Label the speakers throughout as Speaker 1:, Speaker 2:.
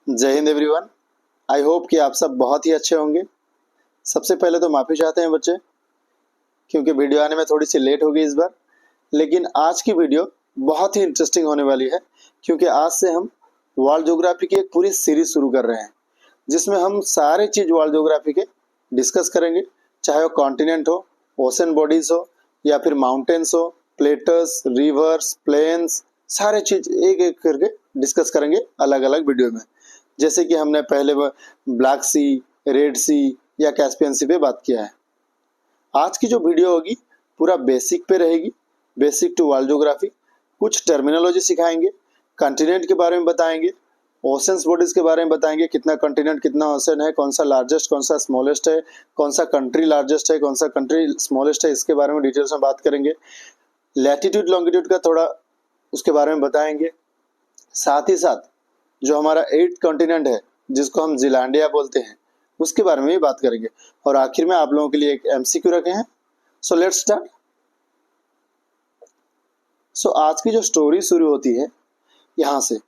Speaker 1: जय Hind everyone. I hope कि आप सब बहुत ही अच्छे होंगे। सबसे पहले तो माफ़ी चाहते हैं बच्चे, क्योंकि वीडियो आने में थोड़ी सी लेट हो गई इस बार। लेकिन आज की वीडियो बहुत ही इंटरेस्टिंग होने वाली है, क्योंकि आज से हम वर्ल्ड ज्योग्राफी की एक पूरी सीरीज शुरू कर रहे हैं, जिसमें हम सारे चीज़ वर्ल्ड ज्योग्राफी के डिस्कस करेंगे। चाहे वो कॉन्टिनेंट हो, ओशन बॉडीज हो, या फिर माउंटेन्स हो, प्लेटर्स, रिवर्स, प्लेन्स, सारे चीज़ एक एक करके डिस्कस करेंगे अलग अलग वीडियो में। जैसे कि हमने पहले ब्लैक सी, रेड सी या कैस्पियन सी पे बात किया है। आज की जो वीडियो होगी पूरा बेसिक पे रहेगी, बेसिक टू वर्ल्ड ज्योग्राफी। कुछ टर्मिनोलॉजी सिखाएंगे, कॉन्टिनेंट के बारे में बताएंगे, ओशंस बॉडीज के बारे में बताएंगे, कितना कॉन्टिनेंट कितना ओशन है, कौन सा लार्जेस्ट कौन सा स्मॉलेस्ट है, कौन सा कंट्री लार्जेस्ट है, कौन सा कंट्री स्मॉलेस्ट है, इसके बारे में डिटेल्स में बात करेंगे। लैटिट्यूड लॉन्गिट्यूड का थोड़ा उसके बारे में बताएंगे। साथ ही साथ जो हमारा 8th कॉन्टिनेंट है, जिसको हम जिलैंडिया बोलते हैं, उसके बारे में भी बात करेंगे। और आखिर में आप लोगों के लिए एक एमसीक्यू रखे हैं। So let's start. सो आज की जो स्टोरी शुरू होती है यहाँ से।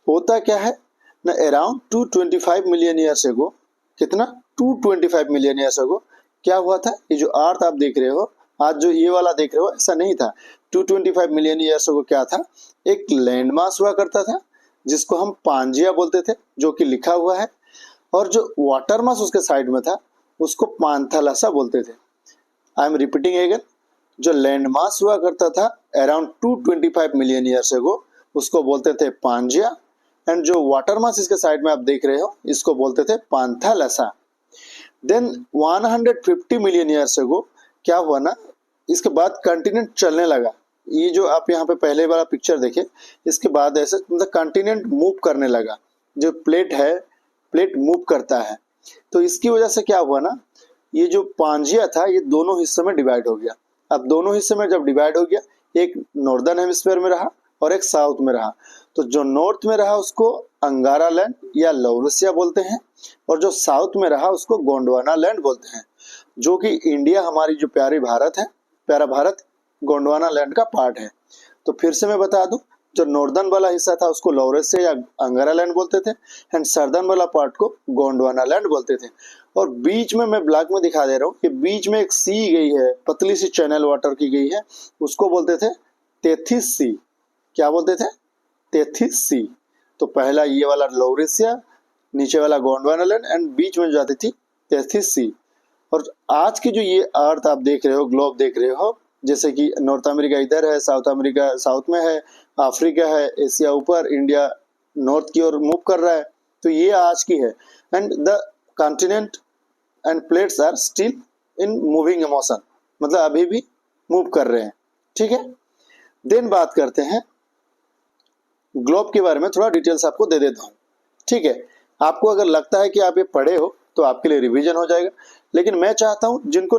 Speaker 1: होता क्या है ना, अराउंड 225 मिलियन ईयर्स एगो, कितना 225 मिलियन ईयर्स एगो क्या हुआ था। ये जो अर्थ आप देख रहे हो, आज जो ये वाला देख रहे हो, ऐसा नहीं था। 225 मिलियन ईयर्स एगो क्या था, एक लैंड मास हुआ करता था, जिसको हम पांजिया बोलते थे, जो कि लिखा हुआ है। और जो वाटर मास उसके साइड में था, उसको पांथालासा बोलते थे। I am repeating again. जो लैंड मास हुआ करता था अराउंड 225 मिलियन ईयर्स एगो, उसको बोलते थे पांजिया। एंड जो वाटर मास इसके साइड में आप देख रहे हो, इसको बोलते थे पांथालासा। देन 150 मिलियन ईयर्स एगो क्या हुआ ना, इसके बाद कंटिनेंट चलने लगा। ये जो आप यहाँ पे पहले वाला पिक्चर देखे, इसके बाद ऐसे मतलब कंटिनेंट मूव करने लगा। जो प्लेट है, प्लेट मूव करता है, तो इसकी वजह से क्या हुआ ना, ये जो पांजिया था ये दोनों हिस्सों में डिवाइड हो गया। अब दोनों हिस्से में जब डिवाइड हो गया, एक नॉर्दर्न हेमिस्फीयर में रहा और एक साउथ में रहा। तो जो नॉर्थ में रहा उसको अंगारा लैंड या लौरेशिया बोलते हैं, और जो साउथ में रहा उसको गोंडवाना लैंड बोलते हैं, जो कि इंडिया, हमारी जो प्यारी भारत है, प्यारा भारत गोंडवाना लैंड का पार्ट है। तो फिर से मैं बता दूं, जो नॉर्दर्न वाला हिस्सा था उसको लौरेशिया या अंगारा लैंड बोलते थे, एंड सर्दर्न वाला पार्ट को गोंडवाना लैंड बोलते थे। और बीच में मैं ब्लैक में दिखा दे रहा हूँ कि बीच में एक सी गई है, पतली सी चैनल वाटर की गई है, उसको बोलते थे तेथिस सी। क्या बोलते थे? तेथिस सी। तो पहला ये वाला लौरेशिया, नीचे वाला गोंडवाना लैंड, एंड बीच में जाती थी तेथिस सी। और आज की जो ये अर्थ आप देख रहे हो, ग्लोब देख रहे हो, जैसे कि नॉर्थ अमेरिका इधर है, साउथ अमेरिका साउथ में है, अफ्रीका है, एशिया ऊपर, इंडिया नॉर्थ की ओर मूव कर रहा है। तो ये आज की है। And the continent and plates are still in moving motion, मतलब अभी भी मूव कर रहे हैं। ठीक है। देन बात करते हैं ग्लोब के बारे में, थोड़ा डिटेल्स आपको दे देता हूँ। ठीक है। आपको अगर लगता है कि आप ये पढ़े हो तो आपके लिए रिवीजन हो जाएगा, लेकिन मैं चाहता हूँ जिनको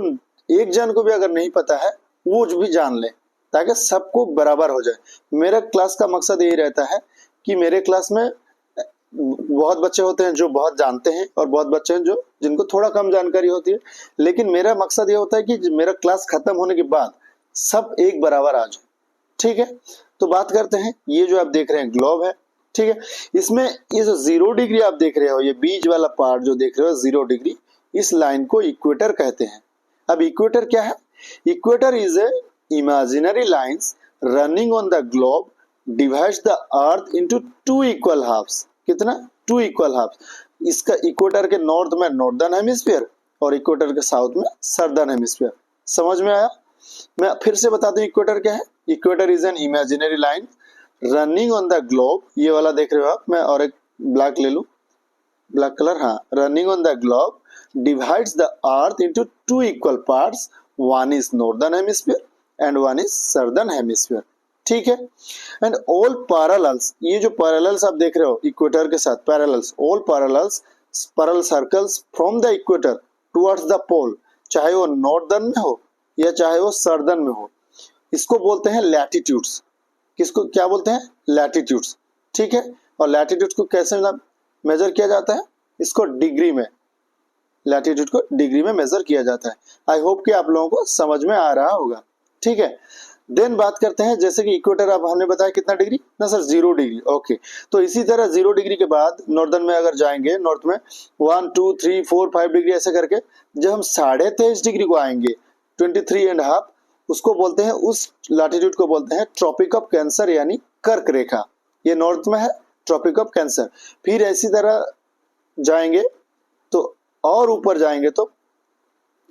Speaker 1: एक जन को भी अगर नहीं पता है वो भी जान ले, ताकि सबको बराबर हो जाए। मेरा क्लास का मकसद यही रहता है कि मेरे क्लास में बहुत बच्चे होते हैं जो बहुत जानते हैं, और बहुत बच्चे हैं जो जिनको थोड़ा कम जानकारी होती है। लेकिन मेरा मकसद ये होता है कि मेरा क्लास खत्म होने के बाद सब एक बराबर आ जाए। ठीक है। तो बात करते हैं, ये जो आप देख रहे हैं ग्लोब है। ठीक है। इसमें ये जो 0 डिग्री आप देख रहे हो, ये बीच वाला पार्ट जो देख रहे हो 0 डिग्री, इस लाइन को इक्वेटर कहते हैं। अब इक्वेटर क्या है? Equator is a imaginary lines running on the globe, divides the earth into 2 equal halves. कितना? 2 इक्वल हाफ्स। इसका इक्वेटर के नॉर्थ में नॉर्दर्न हेमिस्फीयर और इक्वेटर के साउथ में सर्दर्न हेमिस्फीयर। समझ में आया? मैं फिर से बता दूं इक्वेटर क्या है। Equator is an imaginary line running on the globe, ये वाला देख रहे हो आप। मैं और एक ब्लैक ले लूं, ब्लैक कलर, हाँ। Running on the globe divides the earth into 2 equal parts, one is northern hemisphere and one is southern hemisphere. ठीक है। एंड ऑल पैरेलल्स, ये जो पैरेलल्स आप देख रहे हो इक्वेटर के साथ, parallels, all parallels parallel circles from the equator towards the pole, चाहे वो नॉर्दर्न में हो या चाहे वो सर्दर्न में हो, इसको बोलते हैं लैटिट्यूड्स। किसको क्या बोलते हैं? लैटिट्यूड्स। ठीक है। और लैटिट्यूड को कैसे मेजर किया जाता है? इसको डिग्री में, लैटिट्यूड को डिग्री में मेजर किया जाता है। आई होप कि आप लोगों को समझ में आ रहा होगा। ठीक है। देन बात करते हैं जैसे कि इक्वेटर अब हमने बताया कितना डिग्री ना सर 0 डिग्री। ओके, तो इसी तरह 0 डिग्री के बाद नॉर्दर्न में अगर जाएंगे, नॉर्थ में 1 2 3 4 5 डिग्री ऐसे करके जब हम 23.5 डिग्री को आएंगे 23.5, उसको बोलते हैं, उस लैटिट्यूड को बोलते हैं ट्रॉपिक ऑफ कैंसर यानी कर्क रेखा। ये नॉर्थ में है ट्रॉपिक ऑफ कैंसर। फिर इसी तरह जाएंगे तो और ऊपर जाएंगे तो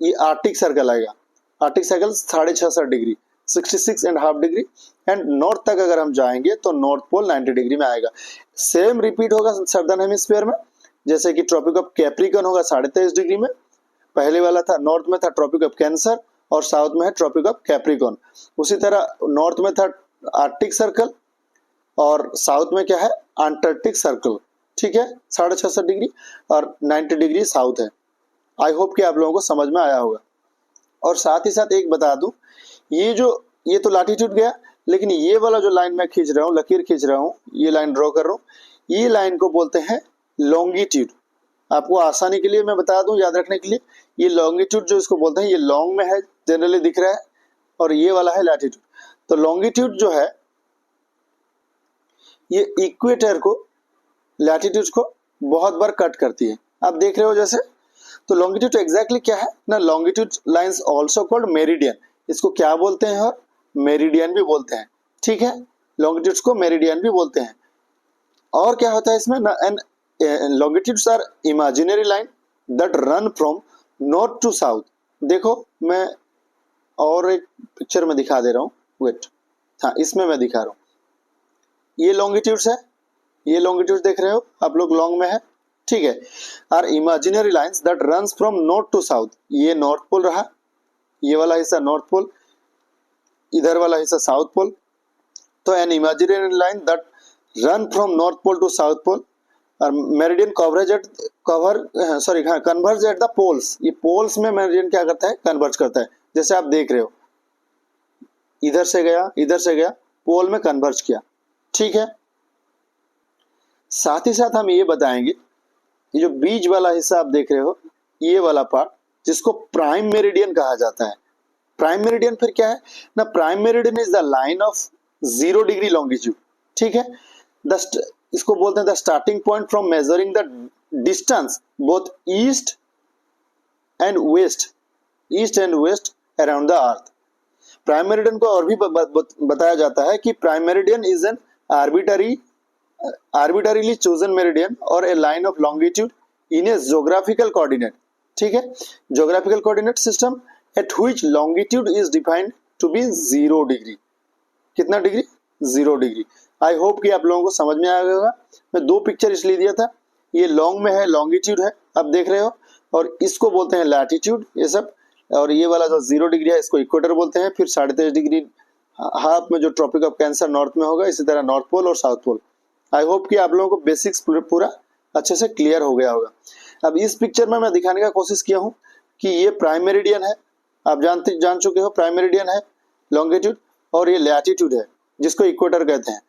Speaker 1: ये आर्टिक सर्कल आएगा। Arctic circle 66.5 degree 66.5 degree. And north तक अगर हम जाएंगे तो नॉर्थ पोल 90 डिग्री में आएगा। सेम रिपीट होगा सदर्न हेमिस्फीयर में, जैसे कि ट्रॉपिक ऑफ कैप्रिकॉर्न होगा 23.5 डिग्री में। पहले वाला था नॉर्थ में था ट्रॉपिक ऑफ कैंसर और साउथ में है ट्रॉपिक ऑफ कैप्रिकॉर्न। उसी तरह नॉर्थ में था आर्टिक सर्कल और साउथ में क्या है अंटार्कटिक सर्कल। ठीक है, 66.5 डिग्री और 90 डिग्री साउथ है। आई होप कि आप लोगों को समझ में आया होगा। और साथ ही साथ एक बता दूं, ये तो लैटिट्यूड गया, लेकिन ये वाला जो लाइन मैं खींच रहा हूँ, लकीर खींच रहा हूँ, ये लाइन ड्रॉ कर रहा हूँ, ये लाइन को बोलते हैं लॉन्गिट्यूड। आपको आसानी के लिए मैं बता दूं, याद रखने के लिए, ये लॉन्गिट्यूड जो इसको बोलते हैं, ये लॉन्ग में है, जनरली दिख रहा है, और ये वाला है लैटिट्यूड। तो लॉन्गिट्यूड जो है ये इक्वेटर को, लैटिट्यूड को बहुत बार कट करती है। आप देख रहे हो जैसे, तो लॉन्गिट्यूड एग्जैक्टली क्या है ना, longitude lines also called meridian. इसको क्या बोलते हैं, और मेरिडियन भी बोलते हैं। ठीक है, लॉन्गिट्यूड्स को मेरिडियन भी बोलते हैं। और क्या होता है इसमें ना, and longitudes are imaginary line that run from north to south. देखो मैं और एक पिक्चर में दिखा दे रहा हूँ, वेट, हाँ इसमें मैं दिखा रहा हूँ। ये लॉन्गिट्यूड्स है, ये लॉन्गिट्यूड देख रहे हो आप लोग, लॉन्ग में है। ठीक है, are imaginary lines that runs from north to south. ये नॉर्थ पोल रहा, ये वाला हिस्सा नॉर्थ पोल, इधर वाला हिस्सा साउथ पोल। तो an imaginary line that run from north pole to south pole और meridian converge at the poles. ये पोल्स में मेरिडियन क्या करता है, कन्वर्ज करता है। जैसे आप देख रहे हो, इधर से गया, पोल में कन्वर्ज किया। ठीक है, साथ ही साथ हम ये बताएंगे, ये जो बीच वाला हिस्सा आप देख रहे हो, ये वाला पार्ट जिसको प्राइम मेरिडियन कहा जाता है। प्राइम मेरिडियन फिर क्या है ना, prime meridian is the line of 0 degree longitude. ठीक है, इसको बोलते हैं the starting point from measuring the distance both east and west around the earth. Prime meridian को और भी बताया जाता है कि prime meridian is an arbitrarily chosen meridian or a line of longitude in a geographical coordinate. ठीक है, geographical coordinate system at which longitude is defined to be 0 degree. कितना डिग्री, 0 डिग्री। आई होप कि आप लोगों को समझ में आ गया होगा। मैं 2 पिक्चर इसलिए दिया था, ये लॉन्ग में है, लॉन्गिट्यूड है, आप देख रहे हो, और इसको बोलते हैं लैटिट्यूड ये सब। और ये वाला जो 0 डिग्री है इसको इक्वेटर बोलते हैं। फिर 23.5 डिग्री हाफ में जो ट्रॉपिक ऑफ कैंसर नॉर्थ में होगा, इसी तरह नॉर्थ पोल और साउथ पोल। आई होप कि आप लोगों को बेसिक्स पूरा अच्छे से क्लियर हो गया होगा। अब इस पिक्चर में मैं दिखाने का कोशिश किया हूँ कि ये प्राइम मेरिडियन है, आप जान चुके हो प्राइम मेरिडियन है, लॉन्गिट्यूड, और ये लैटिट्यूड है जिसको इक्वेटर कहते हैं।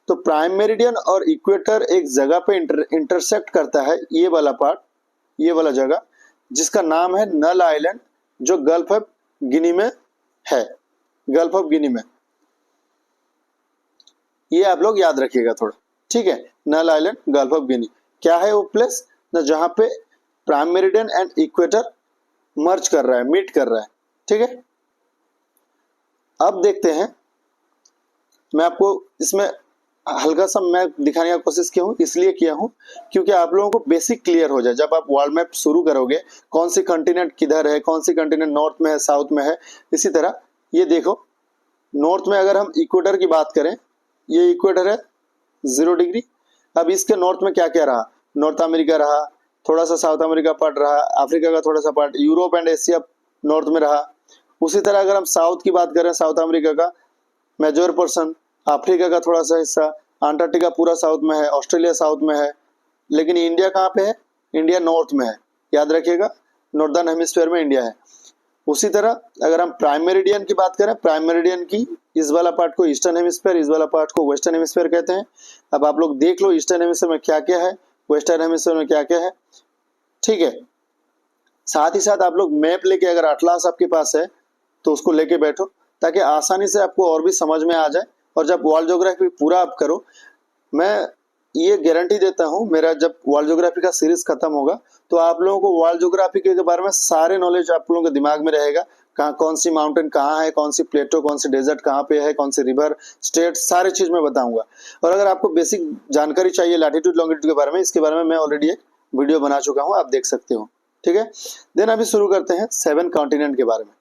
Speaker 1: तो प्राइम मेरिडियन और इक्वेटर एक जगह पे इंटरसेक्ट करता है, ये वाला पार्ट, ये वाला जगह, जिसका नाम है नल आइलैंड, जो गल्फ ऑफ गिनी में है। गल्फ ऑफ गिनी में, ये आप लोग याद रखिएगा थोड़ा। ठीक है, नल आइलैंड, गल्फ ऑफ गिनी, क्या है वो प्लेस ना, जहां पे प्राइम मेरिडियन एंड इक्वेटर मर्ज कर रहा है, मीट कर रहा है। ठीक है, अब देखते हैं, मैं आपको इसमें हल्का सा मैं दिखाने का कोशिश किया हूँ, इसलिए किया हूँ क्योंकि आप लोगों को बेसिक क्लियर हो जाए। जब आप वर्ल्ड मैप शुरू करोगे, कौन सी कंटिनेंट किधर है, कौन सी कंटिनेंट नॉर्थ में है, साउथ में है। इसी तरह ये देखो, नॉर्थ में अगर हम इक्वेटर की बात करें, ये इक्वेटर है 0 डिग्री। अब इसके नॉर्थ में क्या क्या रहा, नॉर्थ अमेरिका रहा, थोड़ा सा साउथ अमेरिका पार्ट रहा, अफ्रीका का थोड़ा सा part, Europe and Asia north में रहा। उसी तरह अगर हम साउथ की बात करें, साउथ अमेरिका का मेजर पोर्शन, अफ्रीका का थोड़ा सा हिस्सा, अंटार्कटिका पूरा साउथ में है, ऑस्ट्रेलिया साउथ में है। लेकिन इंडिया कहाँ पे है, इंडिया नॉर्थ में है, याद रखिएगा, नॉर्दर्न हेमिस्फीयर में इंडिया है। उसी तरह अगर हम प्राइम मेरिडियन की बात करें, प्राइम मेरिडियन की इस वाला पार्ट को ईस्टर्न हेमिस्फीयर, इस वाला पार्ट को वेस्टर्न हेमिस्फीयर कहते हैं। अब आप लोग देख लो ईस्टर्न हेमिस्फीयर में क्या क्या है, वेस्टर्न हेमिस्फीयर में क्या क्या है। ठीक है, साथ ही साथ आप लोग मैप लेके, अगर अटलास आपके पास है तो उसको लेके बैठो, ताकि आसानी से आपको और भी समझ में आ जाए। और जब वर्ल्ड ज्योग्राफी पूरा आप करो, मैं ये गारंटी देता हूँ, मेरा जब वर्ल्ड ज्योग्राफी का सीरीज खत्म होगा तो आप लोगों को वर्ल्ड ज्योग्राफी के बारे में सारे नॉलेज आप लोगों के दिमाग में रहेगा। कहाँ कौन सी माउंटेन कहाँ है, कौन सी प्लेटो, कौन सी डेजर्ट कहाँ पे है, कौन सी रिवर, स्टेट, सारी चीज मैं बताऊंगा। और अगर आपको बेसिक जानकारी चाहिए लैटिट्यूड लॉन्गिट्यूड के बारे में, इसके बारे में मैं ऑलरेडी एक वीडियो बना चुका हूँ, आप देख सकते हो। ठीक है, देन अभी शुरू करते हैं 7 कॉन्टिनेंट के बारे में।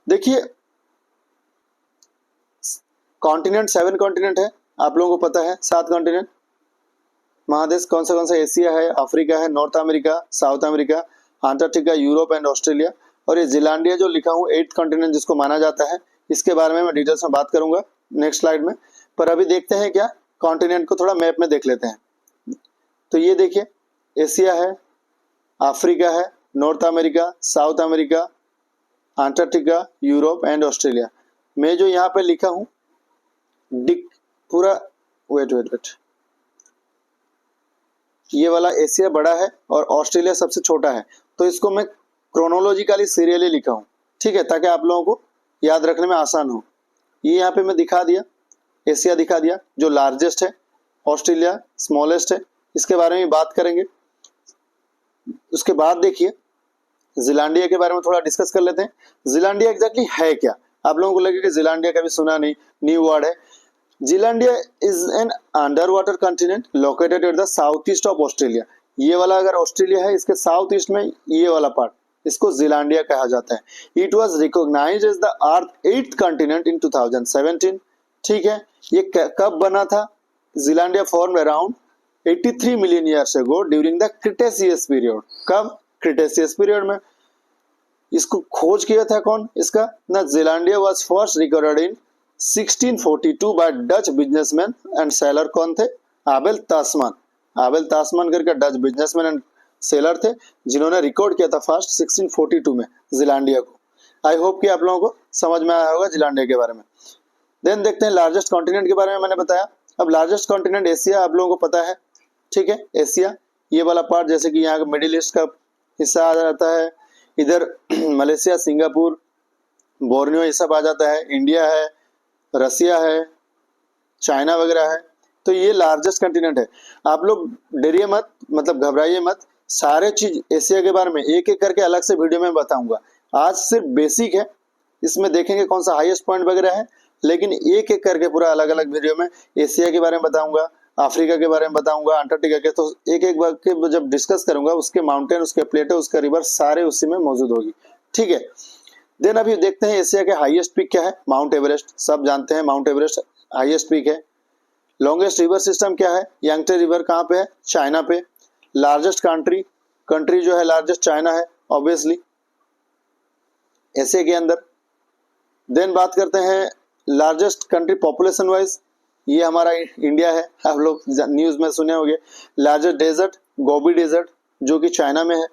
Speaker 1: देखिए कॉन्टिनेंट 7 कॉन्टिनेंट है, आप लोगों को पता है 7 कॉन्टिनेंट। महादेश कौन सा एशिया है, अफ्रीका है, north America, south America, Antarctica, Europe and Australia. और ये जिलांडिया जो लिखा हूँ 8th कॉन्टिनेंट जिसको माना जाता है, इसके बारे में मैं डिटेल्स में बात करूंगा नेक्स्ट स्लाइड में। पर अभी देखते हैं क्या कॉन्टिनेंट को थोड़ा मैप में देख लेते हैं। तो ये देखिए एशिया है, अफ्रीका है, north America, south America, Antarctica, Europe and Australia. मैं जो यहाँ पे लिखा हूँ पूरा वेट ये वाला एशिया बड़ा है और ऑस्ट्रेलिया सबसे छोटा है, तो इसको मैं क्रोनोलॉजिकली सीरियली लिखा हूँ। ठीक है, ताकि आप लोगों को याद रखने में आसान हो। ये यहाँ पे मैं दिखा दिया, एशिया दिखा दिया जो लार्जेस्ट है, ऑस्ट्रेलिया स्मॉलेस्ट है, इसके बारे में बात करेंगे। उसके बाद देखिए जिलांडिया के बारे में थोड़ा डिस्कस कर लेते हैं। जिलांडिया एग्जैक्टली है क्या, आप लोगों को लगेगा कि जिलांडिया कभी सुना नहीं, न्यू वर्ड है। Zealandia is an underwater continent located at the south east of Australia. ये वाला अगर ऑस्ट्रेलिया है, इसके साउथ ईस्ट में ये वाला पार्ट, इसको जिलांडिया कहा जाता है। It was recognized as the earth 8th continent in 2017। ठीक है, ये कब बना था? Zealandia form around 83 million years ago during the Cretaceous period. कब? क्रिटेशियस पीरियड में। इसको खोज किया था कौन इसका ना? Zealandia was first recorded in 1642 by Dutch businessman and sailor. कौन थे? आबेल तास्मान। आबेल तास्मान करके डच बिजनेसमैन एंड सेलर थे जिन्होंने रिकॉर्ड किया था फर्स्ट 1642 में जिलांडिया को। आई होप कि आप लोगों को समझ में आया होगा जिलांडिया के बारे में। देन देखते हैं लार्जेस्ट कॉन्टिनेंट के बारे में मैंने बताया। अब लार्जेस्ट कॉन्टिनेंट एशिया आप लोगों को पता है। ठीक है, एशिया ये वाला पार्ट, जैसे कि यहाँ मिडिल ईस्ट का हिस्सा आ जाता है, इधर मलेशिया, सिंगापुर, बोर्नियो ये सब आ जाता है, इंडिया है, रसिया है, चाइना वगैरह है। तो ये लार्जेस्ट कॉन्टिनेंट है। आप लोग डरिए मत, मतलब घबराइए मत, सारे चीज एशिया के बारे में एक एक करके अलग से वीडियो में बताऊंगा। आज सिर्फ बेसिक है, इसमें देखेंगे कौन सा हाईएस्ट पॉइंट वगैरह है, लेकिन एक एक करके पूरा अलग अलग वीडियो में एशिया के बारे में बताऊंगा, अफ्रीका के बारे में बताऊंगा, अंटार्कटिका के। तो एक एक बार के जब डिस्कस करूंगा उसके माउंटेन, उसके प्लेटो, उसका रिवर सारे उसी में मौजूद होगी। ठीक है, देन अभी देखते हैं एशिया के हाईएस्ट पीक क्या है। माउंट एवरेस्ट, सब जानते हैं माउंट एवरेस्ट हाईएस्ट पीक है। लॉन्गेस्ट रिवर सिस्टम क्या है? यांगटे रिवर कहाँ पे है? चाइना पे। लार्जेस्ट कंट्री जो है लार्जेस्ट चाइना है ऑब्वियसली एशिया के अंदर। देन बात करते हैं लार्जेस्ट कंट्री पॉपुलेशन वाइज, ये हमारा इंडिया है, आप लोग न्यूज में सुने होंगे। लार्जेस्ट डेजर्ट गोबी डेजर्ट जो कि चाइना में है।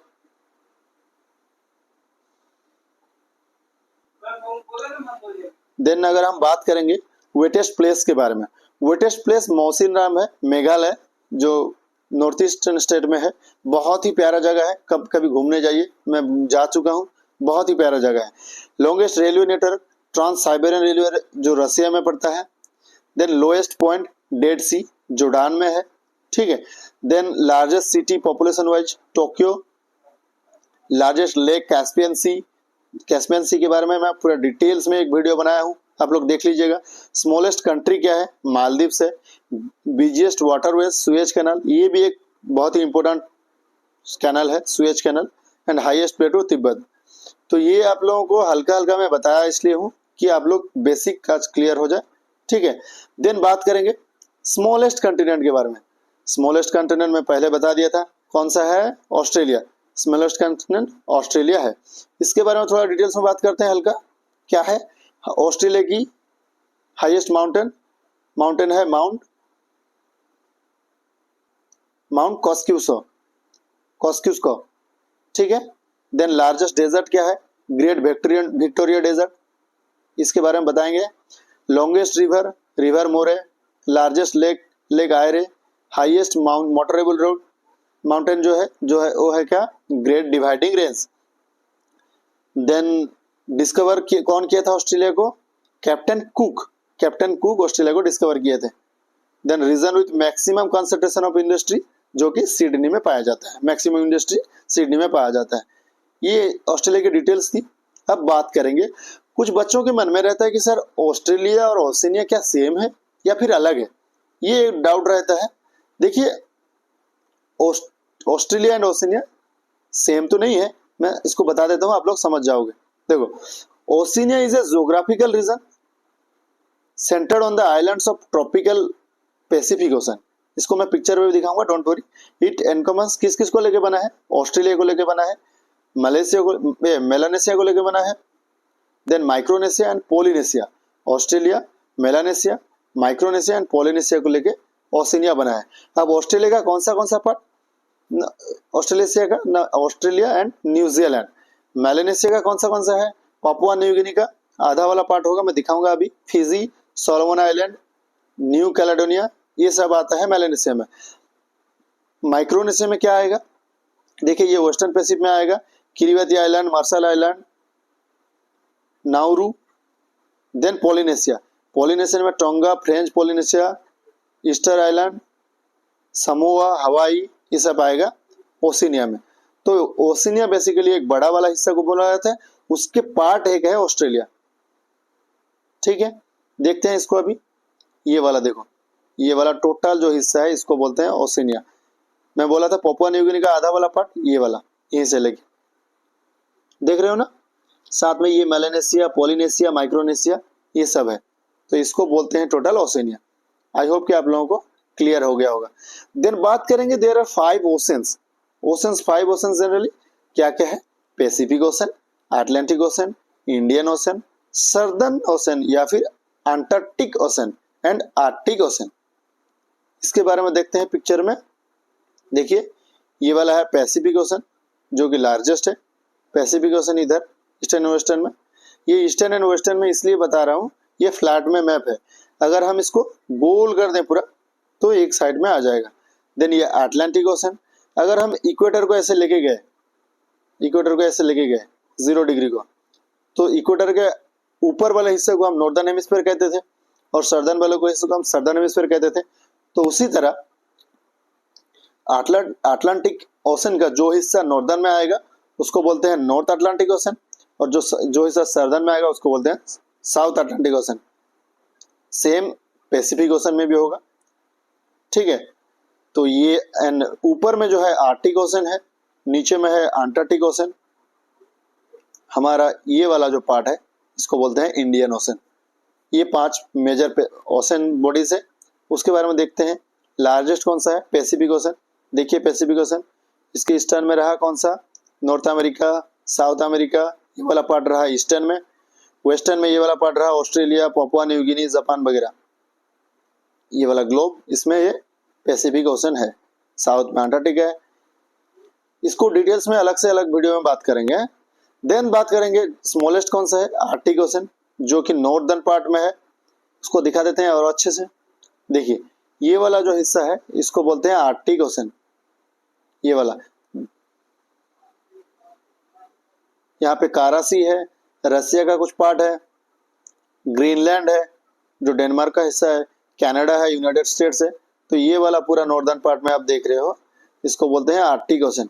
Speaker 1: देन अगर हम बात करेंगे वेटेस्ट प्लेस के बारे में, वेटेस्ट प्लेस मौसिनराम है, मेघालय जो नॉर्थ ईस्टर्न स्टेट में है। बहुत ही प्यारा जगह है, कभी घूमने जाइए, मैं जा चुका हूँ, बहुत ही प्यारा जगह है। Longest railway network trans Siberian railway जो रसिया में पड़ता है। Then lowest point Dead Sea Jordan में है। ठीक है, then largest city population wise Tokyo. Largest lake Caspian Sea, Caspian Sea के बारे में मैं पूरा डिटेल्स में एक वीडियो बनाया हूँ, आप लोग देख लीजिएगा। स्मॉलेस्ट कंट्री क्या है? मालदीव्स है। बिजिएस्ट वाटरवेज सुएज कैनाल, ये भी एक बहुत ही इंपॉर्टेंट कैनाल है सुएज कैनाल। एंड हाईएस्ट प्लेटो तिब्बत। तो ये आप लोगों को हल्का हल्का मैं बताया इसलिए हूँ कि आप लोग बेसिक का क्लियर हो जाए। ठीक है, देन बात करेंगे स्मॉलेस्ट कंटिनेंट के बारे में। स्मॉलेस्ट कंटिनेंट में पहले बता दिया था, कौन सा है? ऑस्ट्रेलिया। स्मॉलेस्ट कंटिनेंट ऑस्ट्रेलिया है। इसके बारे में थोड़ा डिटेल्स में बात करते हैं हल्का। क्या है ऑस्ट्रेलिया की हाईएस्ट माउंटेन है माउंट कॉस्क्यूस्को। ठीक है, देन लार्जेस्ट डेजर्ट क्या है? ग्रेट विक्टोरिया डेजर्ट, इसके बारे में बताएंगे। Longest river Murray. Largest lake Eyre. Highest motorable road mountain जो है वो है क्या? Great dividing range. Then discover कौन किया था ऑस्ट्रेलिया को? कैप्टन कुक ऑस्ट्रेलिया को डिस्कवर किए थे। Then region with maximum concentration of industry, जो कि सिडनी में पाया जाता है, मैक्सिमम इंडस्ट्री सिडनी में पाया जाता है। ये ऑस्ट्रेलिया की डिटेल्स थी। अब बात करेंगे, कुछ बच्चों के मन में रहता है कि सर ऑस्ट्रेलिया और ओशिनिया क्या सेम है या फिर अलग है, ये डाउट रहता है। देखिए ऑस्ट्रेलिया एंड ओशिनिया सेम तो नहीं है, मैं इसको बता देता हूँ, आप लोग समझ जाओगे। देखो, Oceania is a geographical region centred on the islands of tropical Pacific ocean. इसको मैं पिक्चर में भी दिखाऊंगा, डोंट वरी। इट एनकम्स किस किस को लेके बना है, ऑस्ट्रेलिया को लेके बना है, मलेशिया को, मेलानेशिया को लेके बना है, then Micronesia and Polynesia. Australia, Melanesia, Micronesia and Polynesia को लेके ओशिनिया बना है। अब ऑस्ट्रेलिया का कौन सा पार्ट, ऑस्ट्रेलिया का ना, ऑस्ट्रेलिया एंड न्यूजीलैंड। मेलानेशिया का कौन सा है, पापुआ न्यू गिनी का आधा वाला पार्ट होगा, मैं दिखाऊंगा अभी। Fiji, Solomon island, new Caledonia, ये सब आता है मेलानेशिया में। माइक्रोनेशिया में क्या आएगा, देखिए ये वेस्टर्न पैसिफिक में आएगा, Kiribati island, Marshall island, Nauru. Then Polynesia में Tonga, French Polynesia, Easter island, Samoa, Hawaii, ये सब आएगा ओशिनिया में। तो ओशिनिया बेसिकली एक बड़ा वाला हिस्सा को बोला जाता है, उसके पार्ट एक है ऑस्ट्रेलिया। ठीक है, देखते हैं इसको अभी। ये वाला देखो, ये वाला टोटल जो हिस्सा है इसको बोलते हैं ओशिनिया। मैं बोला था पापुआ न्यू गिनी का आधा वाला पार्ट, ये वाला यहीं से लेके, देख रहे हो ना, साथ में ये मेलानेशिया, पोलिनेशिया, माइक्रोनेशिया, ये सब है। तो इसको बोलते हैं टोटल ओशिनिया। आई होप कि आप लोगों को क्लियर हो गया होगा। देन बात करेंगे, there are 5 oceans. 5 oceans generally क्या क्या है, Pacific ocean, Atlantic ocean, Indian ocean, southern ocean या फिर Antarctic ocean and Arctic ocean. इसके बारे में देखते हैं पिक्चर में। देखिए ये वाला है पैसिफिक ओशन, जो कि लार्जेस्ट है। पैसिफिक ओशन इधर ईस्टर्न एंड वेस्टर्न में। ये ईस्टर्न एंड वेस्टर्न में इसलिए बता रहा हूँ, ये फ्लैट में मैप है, अगर हम इसको गोल कर दें पूरा तो एक साइड में आ जाएगा। देन ये अटलांटिक ओशन, अगर हम इक्वेटर को ऐसे लेके गए, 0 डिग्री को, तो इक्वेटर के ऊपर वाले हिस्से को हम नॉर्दर्न हेमिस्फीयर कहते थे और सर्दर्न वाले को हिस्से को हम सर्दर्न हेमिस्फीयर कहते थे। तो उसी तरह अटलांटिक ओशन का जो हिस्सा नॉर्दर्न में आएगा उसको बोलते हैं नॉर्थ अटलांटिक ओशन, और जो हिस्सा सर्दर्न में आएगा उसको बोलते हैं south Atlantic ocean. Same Pacific ocean में भी होगा। ठीक है, तो ये एंड ऊपर में जो है आर्कटिक ओशन है, नीचे में है अंटार्कटिक ओशन। हमारा ये वाला जो पार्ट है इसको बोलते हैं इंडियन ओशन। ये 5 मेजर ओशन बॉडीज है। उसके बारे में देखते हैं। लार्जेस्ट कौन सा है, पैसिफिक ओशन। देखिए पैसिफिक ओशन, इसके ईस्टर्न में रहा कौन सा, नॉर्थ अमेरिका, साउथ अमेरिका, ये वाला पार्ट रहा ईस्टर्न में। वेस्टर्न में ये वाला पार्ट रहा Australia, Papua New Guinea, Japan वगैरह, ये वाला ग्लोब, इसमें ये पैसिफिक ओशन है। साउथ में अंटार्कटिक है। इसको डिटेल्स में अलग से अलग वीडियो में बात करेंगे। देन बात करेंगे स्मॉलेस्ट कौन सा है, आर्कटिक ओशन, जो कि नॉर्दर्न पार्ट में है। उसको दिखा देते हैं और अच्छे से। देखिए ये वाला जो हिस्सा है इसको बोलते हैं आर्कटिक ओशन। ये वाला, यहाँ पे कारासी है, रसिया का कुछ पार्ट है, ग्रीनलैंड है जो डेनमार्क का हिस्सा है, कनाडा है, यूनाइटेड स्टेट्स है। तो ये वाला पूरा नॉर्दर्न पार्ट में आप देख रहे हो, इसको बोलते हैं आर्कटिक ओशन।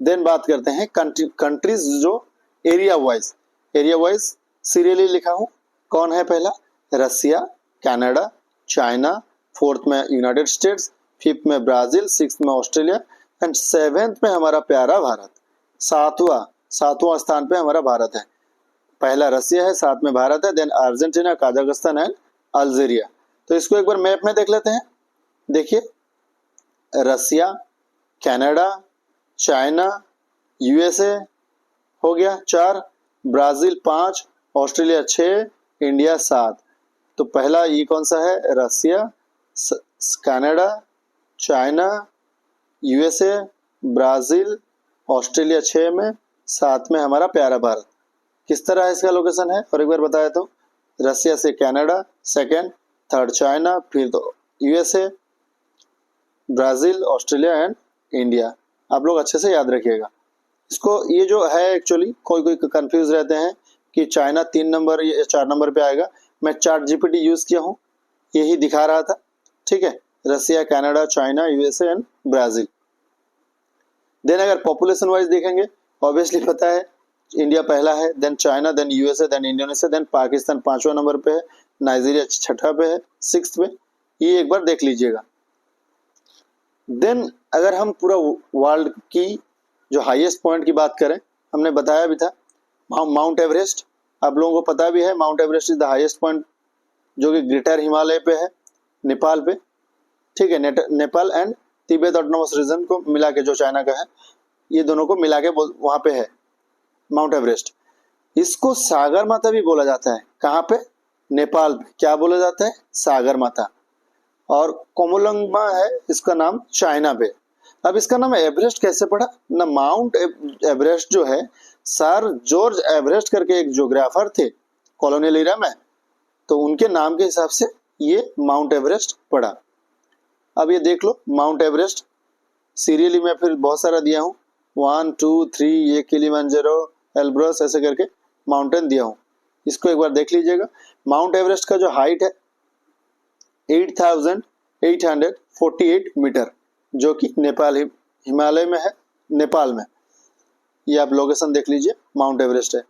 Speaker 1: देन बात करते हैं कंट्रीज, जो एरिया वाइज सीरियली लिखा हूं। कौन है पहला, रसिया, कनाडा, चाइना, 4th में यूनाइटेड स्टेट्स, 5th में ब्राजील, 6th में ऑस्ट्रेलिया एंड 7th में हमारा प्यारा भारत। सातवां स्थान पे हमारा भारत है। पहला रसिया है, 7 में भारत है, then Argentina, Kazakhstan and Algeria. तो इसको एक बार मैप में देख लेते हैं। देखिए रसिया, कनाडा, चाइना, यूएसए हो गया 4, ब्राजील 5, ऑस्ट्रेलिया 6, इंडिया 7। तो पहला ये कौन सा है, Russia, Canada, China, USA, Brazil, Australia 6 में, 7 में हमारा प्यारा भारत। किस तरह है इसका लोकेशन है, और एक बार बताया तो रसिया से कनाडा सेकंड, 3rd चाइना, फिर तो USA, Brazil, Australia and India. आप लोग अच्छे से याद रखिएगा इसको। ये जो है एक्चुअली कोई कंफ्यूज रहते हैं कि चाइना 3 नंबर या 4 नंबर पे आएगा, मैं चार्ट जीपीटी यूज किया हूँ, यही दिखा रहा था। ठीक है, Russia, Canada, China, USA and Brazil. Then अगर पॉपुलेशन वाइज देखेंगे, ऑब्वियसली पता है इंडिया पहला है, then China, then USA, then Indonesia, then Pakistan 5वां नंबर पे है, नाइजीरिया 6ठा पे है, 6th पे। ये एक बार देख लीजिएगा। देन अगर हम पूरा वर्ल्ड की जो हाईएस्ट पॉइंट की बात करें, हमने बताया भी था माउंट एवरेस्ट, आप लोगों को पता भी है mount Everest is the highest point जो कि ग्रेटर हिमालय पे है, नेपाल पे। ठीक है, Nepal and Tibet autonomous region को मिला के जो चाइना का है, ये दोनों को मिला के वहां पे है माउंट एवरेस्ट। इसको सागर माता भी बोला जाता है। कहाँ पे? नेपाल पे। क्या बोला जाता है? सागर माता। और कोमोलंगमा है इसका नाम, चाइना पे। अब इसका नाम एवरेस्ट कैसे पड़ा ना? माउंट एवरेस्ट जो है, सर जॉर्ज एवरेस्ट करके एक ज्योग्राफर थे कॉलोनियल एरा में, तो उनके नाम के हिसाब से ये माउंट एवरेस्ट पड़ा। अब ये देख लो माउंट एवरेस्ट, सीरियली मैं फिर बहुत सारा दिया हूँ, 1 2 3, ये किलिमंजारो, एल्ब्रस, ऐसे करके माउंटेन दिया हूँ। इसको एक बार देख लीजिएगा। माउंट एवरेस्ट का जो हाइट है 8,848 मीटर, जो कि नेपाल हिमालय में है, नेपाल में। ये आप लोकेशन देख लीजिए, माउंट एवरेस्ट है।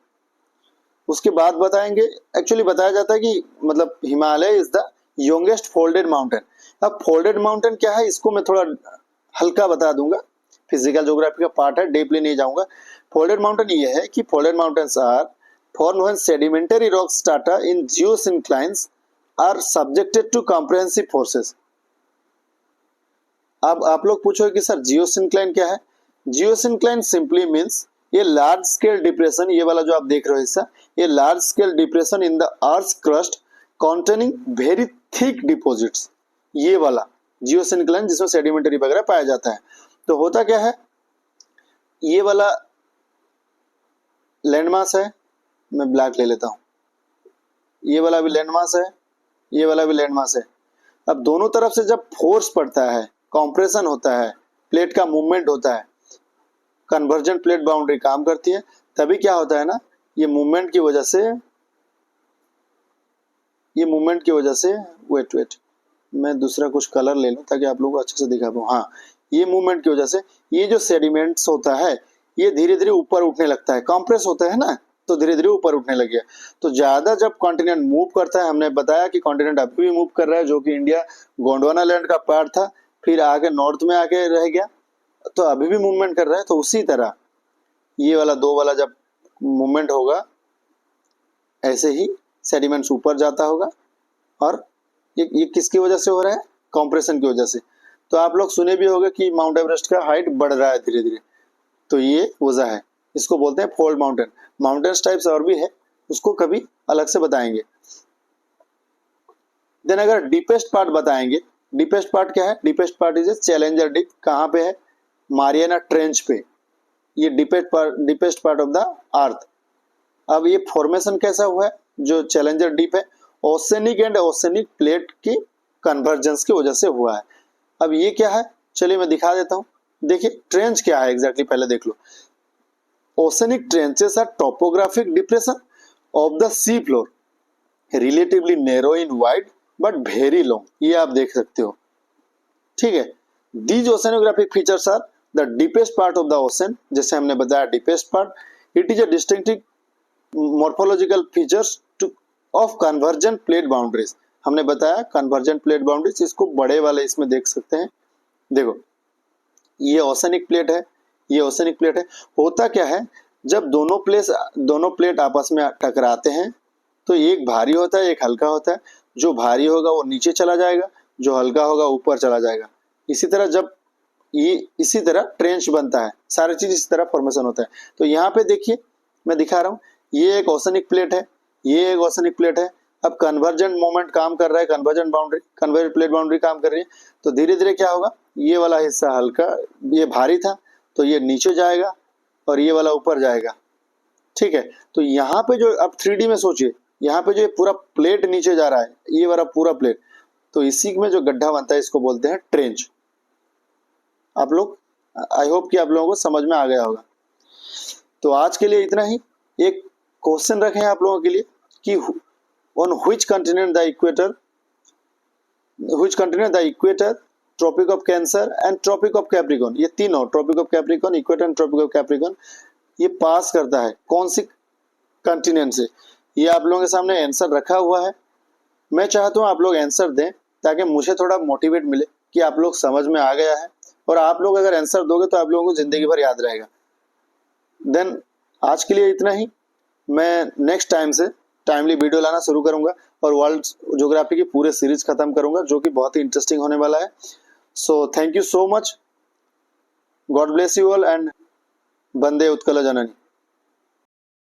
Speaker 1: उसके बाद बताएंगे, एक्चुअली बताया जाता है कि मतलब Himalaya is the youngest folded mountain. अब फोल्डेड माउंटेन क्या है, इसको मैं थोड़ा हल्का बता दूंगा, फिजिकल ज्योग्राफी का पार्ट है, डीपली नहीं जाऊंगा। फोल्डेड माउंटेन ये है कि folded mountains are formed when sedimentary rock strata in geosynclines are subjected to comprehensive forces. अब आप लोग पूछोगे कि सर जियोसिंक्लाइन क्या है? जियोसिंक्लाइन सिंपली मीन्स ये लार्ज स्केल डिप्रेशन, ये वाला जो आप देख रहे हो हिस्सा, ये large scale depression in the earth crust containing very thick deposits, ये वाला जियोसिंक्लाइन जिसमें सेडिमेंटरी वगैरह पाया जाता है। तो होता क्या है, ये वाला लैंडमास है, मैं ब्लैक ले लेता हूं, ये वाला भी लैंडमास है, ये वाला भी लैंडमास है। अब दोनों तरफ से जब फोर्स पड़ता है, कॉम्प्रेशन होता है, प्लेट का मूवमेंट होता है, कन्वर्जेंट प्लेट बाउंड्री काम करती है, तभी क्या होता है ना, ये मूवमेंट की वजह से वेट मैं दूसरा कुछ कलर ले लूं ताकि आप लोगों को अच्छे से दिखा पाऊं। हाँ, ये मूवमेंट की वजह से ये जो सेडिमेंट्स होता है ये धीरे धीरे ऊपर उठने लगता है, कॉम्प्रेस होता है ना, तो धीरे धीरे ऊपर उठने लग गया। तो ज्यादा जब कॉन्टिनेंट मूव करता है, हमने बताया कि कॉन्टिनेंट अभी भी मूव कर रहा है, जो कि इंडिया गोंडवाना लैंड का पार्ट था, फिर आगे नॉर्थ में आके रह गया, तो अभी भी मूवमेंट कर रहा है। तो उसी तरह ये वाला दो वाला जब मूवमेंट होगा, ऐसे ही सेडिमेंट्स ऊपर जाता होगा। और ये किसकी वजह से हो रहा है? कॉम्प्रेशन की वजह से। तो आप लोग सुने भी होंगे कि माउंट एवरेस्ट का हाइट बढ़ रहा है धीरे धीरे, तो ये वजह है, इसको बोलते हैं फोल्ड माउंटेन। माउंटेन्स टाइप्स और भी है, उसको कभी अलग से बताएंगे। देन अगर डीपेस्ट पार्ट बताएंगे, डीपेस्ट पार्ट क्या है? Deepest part is challenger deep. कहाँ पे है? मारियाना ट्रेंच पे, ये deepest part of the earth. अब ये फॉर्मेशन कैसा हुआ है जो चैलेंजर डीप है? ओसेनिक एंड ओसेनिक प्लेट की कन्वर्जेंस की वजह से हुआ है। अब ये क्या है, चलिए मैं दिखा देता हूं। देखिए ट्रेंच क्या है एग्जैक्टली, पहले देख लो। Oceanic trenches are topographic depression of the sea floor, relatively narrow in wide but very long, ये आप देख सकते हो। ठीक है, these oceanographic features are the deepest part of the ocean, जैसे हमने बताया deepest part, it is a distinctive morphological features of convergent plate boundaries. हमने बताया कन्वर्जेंट प्लेट बाउंड्रीज, इसको बड़े वाले इसमें देख सकते हैं। देखो ये ओसेनिक प्लेट है, ये ओसेनिक प्लेट है। होता क्या है, जब दोनों प्लेट आपस में टकराते हैं तो एक भारी होता है, एक हल्का होता है। जो भारी होगा वो नीचे चला जाएगा, जो हल्का होगा ऊपर चला जाएगा। इसी तरह ट्रेंच बनता है, सारी चीज इसी तरह फॉर्मेशन होता है। तो यहाँ पे देखिए मैं दिखा रहा हूँ, ये एक ओसेनिक प्लेट है, ये एक ओसेनिक प्लेट है। अब कन्वर्जेंट मोमेंट काम कर रहा है, कन्वर्जेंट प्लेट बाउंड्री काम कर रही है, तो धीरे धीरे क्या होगा, ये वाला हिस्सा हल्का, ये भारी था तो ये नीचे जाएगा और ये वाला ऊपर जाएगा। ठीक है, तो यहाँ पे जो अब 3D में सोचिए, यहाँ पे जो पूरा प्लेट नीचे जा रहा है, ये वाला पूरा प्लेट, तो इसी में जो गड्ढा बनता है इसको बोलते हैं ट्रेंच। आप लोग, आई होप कि आप लोगों को समझ में आ गया होगा। तो आज के लिए इतना ही। एक क्वेश्चन रखे हैं आप लोगों के लिए कि on which continent the equator, tropic of cancer and tropic of Capricorn, ये तीनों, tropic of Capricorn, equator and tropic of Capricorn, ये पास करता है कौन सी कंटिनेंट से। ये आप लोगों के सामने आंसर रखा हुआ है। मैं चाहता हूँ आप लोग आंसर दें ताकि मुझे थोड़ा मोटिवेट मिले कि आप लोग समझ में आ गया है, और आप लोग अगर आंसर दोगे तो आप लोगों को जिंदगी भर याद रहेगा। देन आज के लिए इतना ही। मैं नेक्स्ट टाइम से टाइमली वीडियो लाना शुरू करूंगा और वर्ल्ड ज्योग्राफी की पूरे सीरीज खत्म करूंगा, जो कि बहुत ही इंटरेस्टिंग होने वाला है। So thank you so much, God bless you all and Vande Utkal Janani.